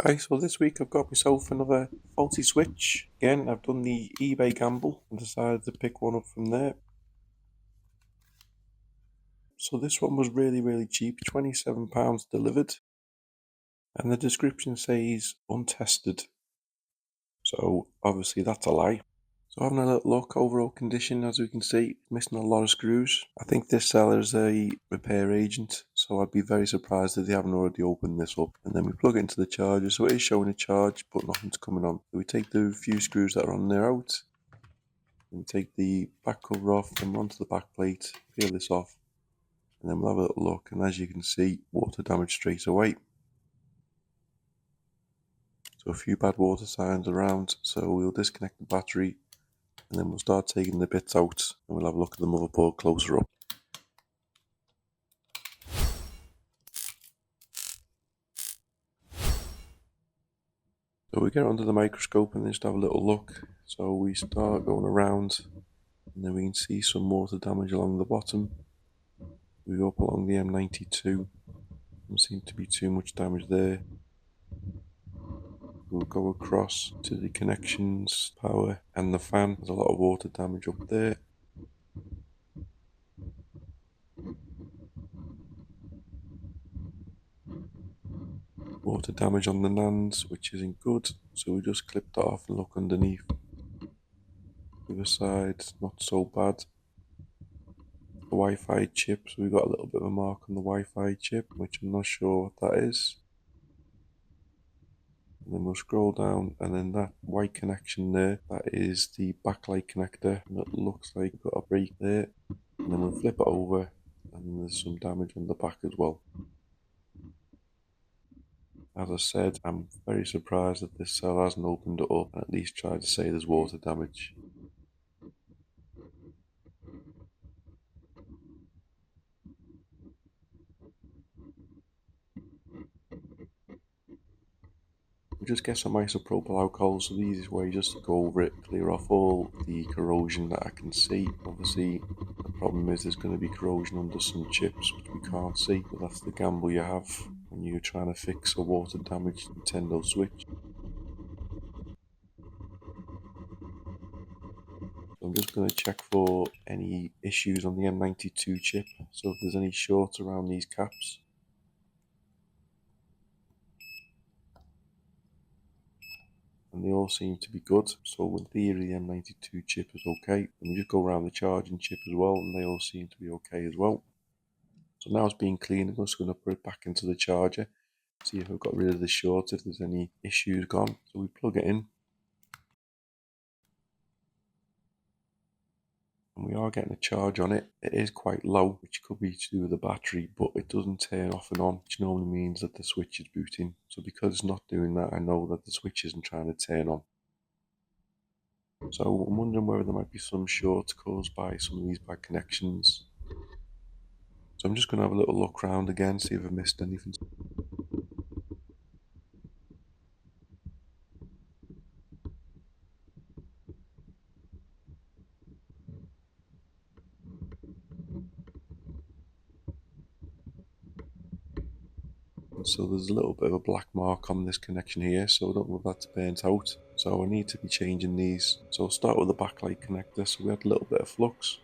Hi, so this week I've got myself another faulty switch. Again, I've done the eBay gamble and decided to pick one up from there. So this one was really cheap, £27 delivered, and the description says untested. So obviously that's a lie. So having a little look, overall condition, as we can see, missing a lot of screws. I think this seller is a repair agent, so I'd be very surprised if they haven't already opened this up. And then we plug it into the charger, so it is showing a charge, but nothing's coming on. So we take the few screws that are on there out, and take the back cover off, then onto the back plate, peel this off, and then we'll have a little look, and as you can see, water damage straight away. So a few bad water signs around, so we'll disconnect the battery, and then we'll start taking the bits out, and we'll have a look at the motherboard closer up. So we get onto the microscope and just have a little look. So we start going around, and then we can see some water damage along the bottom. We go up along the M92, there seems to be too much damage there. We'll go across to the connections, power and the fan. There's a lot of water damage up there. Water damage on the NANDs, which isn't good, so we just clip that off and look underneath. The other side, not so bad. The Wi-Fi chip, so we've got a little bit of a mark on the Wi-Fi chip, which I'm not sure what that is. And then we'll scroll down, and then that white connection there, that is the backlight connector, and it looks like we've got a break there. And then we'll flip it over, and there's some damage on the back as well. As I said, I'm very surprised that this seller hasn't opened it up and at least tried to say there's water damage. We'll just get some isopropyl alcohol, so the easiest way just to go over it, clear off all the corrosion that I can see. Obviously the problem is there's going to be corrosion under some chips which we can't see, but that's the gamble you have when you're trying to fix a water damaged Nintendo Switch. So I'm just going to check for any issues on the M92 chip, so if there's any shorts around these caps. And they all seem to be good, so in theory the M92 chip is okay. And we just go around the charging chip as well, and they all seem to be okay as well. So now it's being cleaned, I'm just going to put it back into the charger, see if I've got rid of the shorts, if there's any issues gone. So we plug it in, and we are getting a charge on it. It is quite low, which could be to do with the battery, but it doesn't turn off and on, which normally means that the switch is booting. So because it's not doing that, I know that the switch isn't trying to turn on. So I'm wondering whether there might be some shorts caused by some of these bad connections. So I'm just going to have a little look around again, see if I've missed anything. So there's a little bit of a black mark on this connection here, so I don't know if that's burnt out. So I need to be changing these. So I'll start with the backlight connector. So we had a little bit of flux.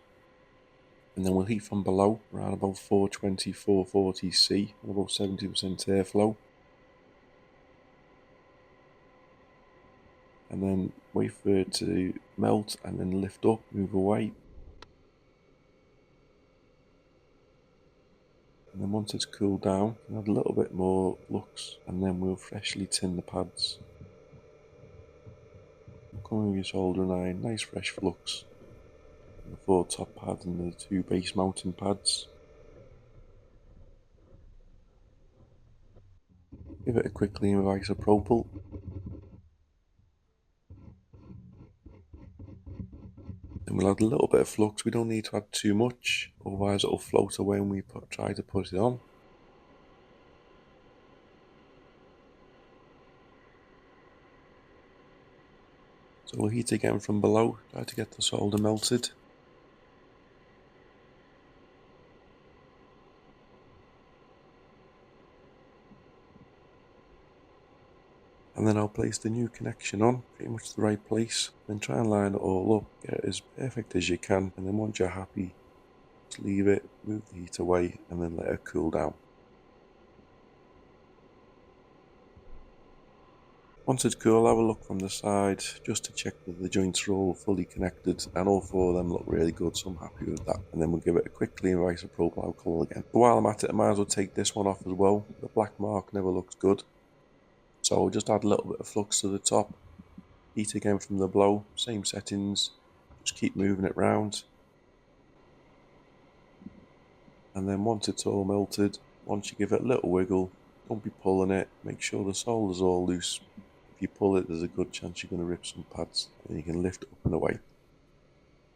And then we'll heat from below, around about 420, 440 C, and about 70% airflow. And then wait for it to melt and then lift up, move away. And then once it's cooled down, we'll add a little bit more flux, and then we'll freshly tin the pads. Coming with your soldering iron, nice fresh flux. And the 4 top pads and the 2 base mounting pads. Give it a quick clean with isopropyl. Then we'll add a little bit of flux, we don't need to add too much, otherwise it'll float away when we try to put it on. So we'll heat again from below, try to get the solder melted. And then I'll place the new connection on, pretty much the right place, then try and line it all up, get it as perfect as you can, and then once you're happy, just leave it, move the heat away, and then let it cool down. Once it's cool, have a look from the side just to check that the joints are all fully connected, and all four of them look really good, so I'm happy with that. And then we'll give it a quick clean with isopropyl alcohol again. But while I'm at it, I might as well take this one off as well. The black mark never looks good, so I'll just add a little bit of flux to the top, heat again from the blow, same settings, just keep moving it round. And then once it's all melted, once you give it a little wiggle, don't be pulling it, make sure the solder's all loose. If you pull it, there's a good chance you're going to rip some pads, and you can lift it up and away.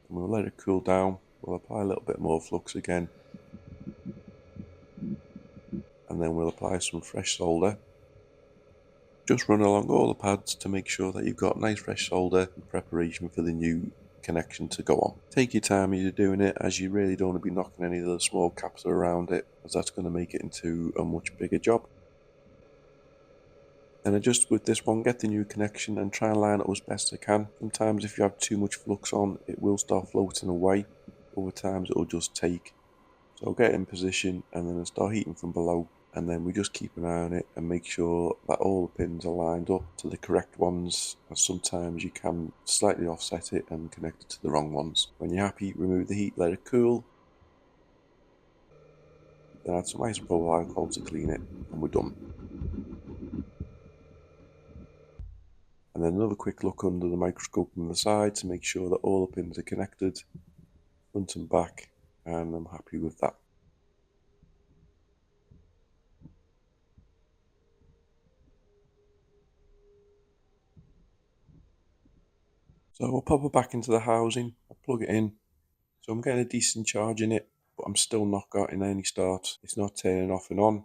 And we'll let it cool down, we'll apply a little bit more flux again, and then we'll apply some fresh solder. Just run along all the pads to make sure that you've got nice fresh solder in preparation for the new connection to go on. Take your time as you're doing it, as you really don't want to be knocking any of the small caps around it, as that's going to make it into a much bigger job. And just with this one, get the new connection and try and line it up as best as I can. Sometimes if you have too much flux on, it will start floating away. Other times it will just take. So get it in position and then start heating from below. And then we just keep an eye on it and make sure that all the pins are lined up to the correct ones, as sometimes you can slightly offset it and connect it to the wrong ones. When you're happy, remove the heat, let it cool. Then add some isopropyl alcohol to clean it, and we're done. And then another quick look under the microscope on the side to make sure that all the pins are connected, front and back, and I'm happy with that. So I'll pop it back into the housing, I'll plug it in. So I'm getting a decent charge in it, but I'm still not getting any start. It's not turning off and on.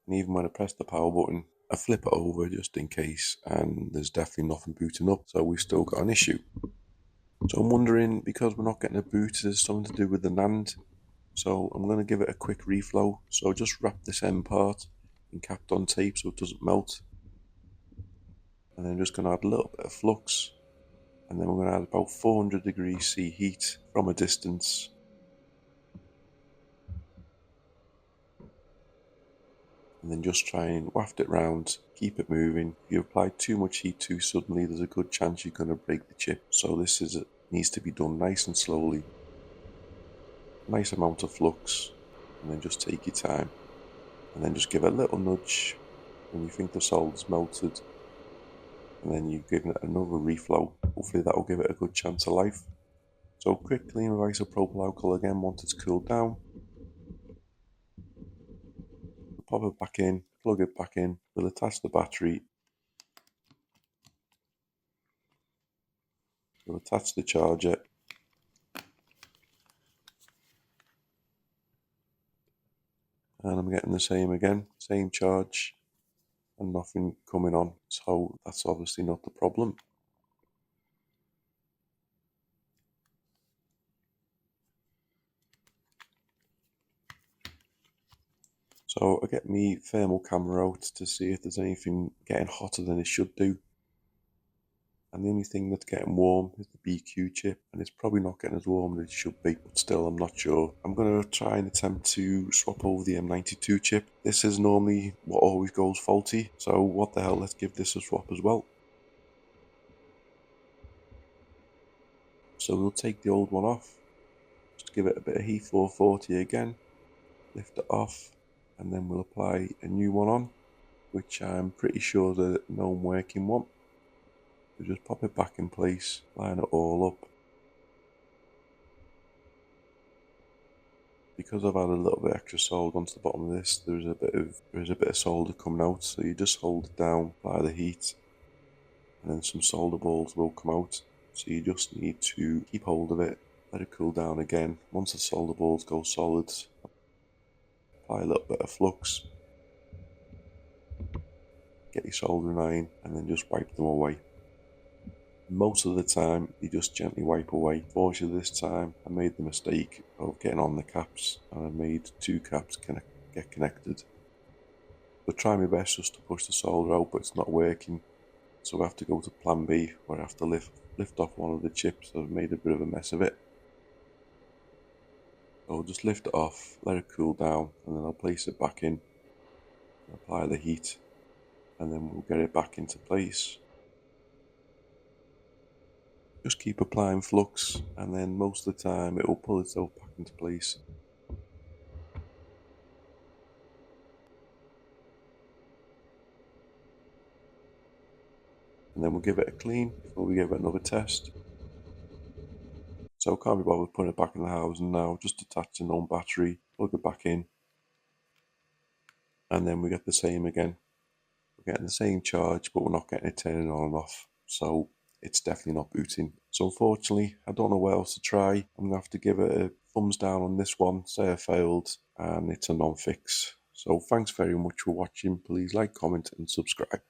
And even when I press the power button, I flip it over just in case, and there's definitely nothing booting up, so we've still got an issue. So I'm wondering, because we're not getting a boot, is something to do with the NAND? So I'm going to give it a quick reflow. So just wrap this end part in Kapton tape so it doesn't melt. And then just going to add a little bit of flux. And then we're going to add about 400 degrees C heat from a distance. And then just try and waft it round, keep it moving. If you apply too much heat too suddenly, there's a good chance you're going to break the chip. So this needs to be done nice and slowly. Nice amount of flux, and then just take your time. And then just give it a little nudge when you think the solder's melted. And then you give it another reflow. Hopefully that will give it a good chance of life. So quick clean with isopropyl alcohol again once it's cooled down. Pop it back in, plug it back in, we'll attach the battery, we'll attach the charger, and I'm getting the same again, same charge, and nothing coming on, so that's obviously not the problem. So I get my thermal camera out to see if there's anything getting hotter than it should do. And the only thing that's getting warm is the BQ chip, and it's probably not getting as warm as it should be, but still I'm not sure. I'm going to try and attempt to swap over the M92 chip. This is normally what always goes faulty, so what the hell, let's give this a swap as well. So we'll take the old one off, just give it a bit of heat 440 again, lift it off, and then we'll apply a new one on, which I'm pretty sure is a known working one. So just pop it back in place, line it all up. Because I've added a little bit extra solder onto the bottom of this, there is a bit of solder coming out, so you just hold it down by the heat, and then some solder balls will come out. So you just need to keep hold of it, let it cool down again. Once the solder balls go solid, apply a little bit of flux, get your soldering iron, and then just wipe them away. Most of the time, they just gently wipe away. Fortunately, this time I made the mistake of getting on the caps, and I made two caps get connected. But try my best just to push the solder out, but it's not working. So I have to go to plan B, where I have to lift off one of the chips. I've made a bit of a mess of it. So I'll just lift it off, let it cool down, and then I'll place it back in, apply the heat, and then we'll get it back into place. Just keep applying flux, and then most of the time it will pull itself back into place. And then we'll give it a clean before we give it another test. So I can't be bothered putting it back in the housing now, just attach a known battery, plug it back in, and then we get the same again. We're getting the same charge, but we're not getting it turning on and off. So it's definitely not booting. So unfortunately, I don't know what else to try. I'm gonna have to give it a thumbs down on this one, say I failed, and it's a non-fix. So thanks very much for watching. Please like, comment and subscribe.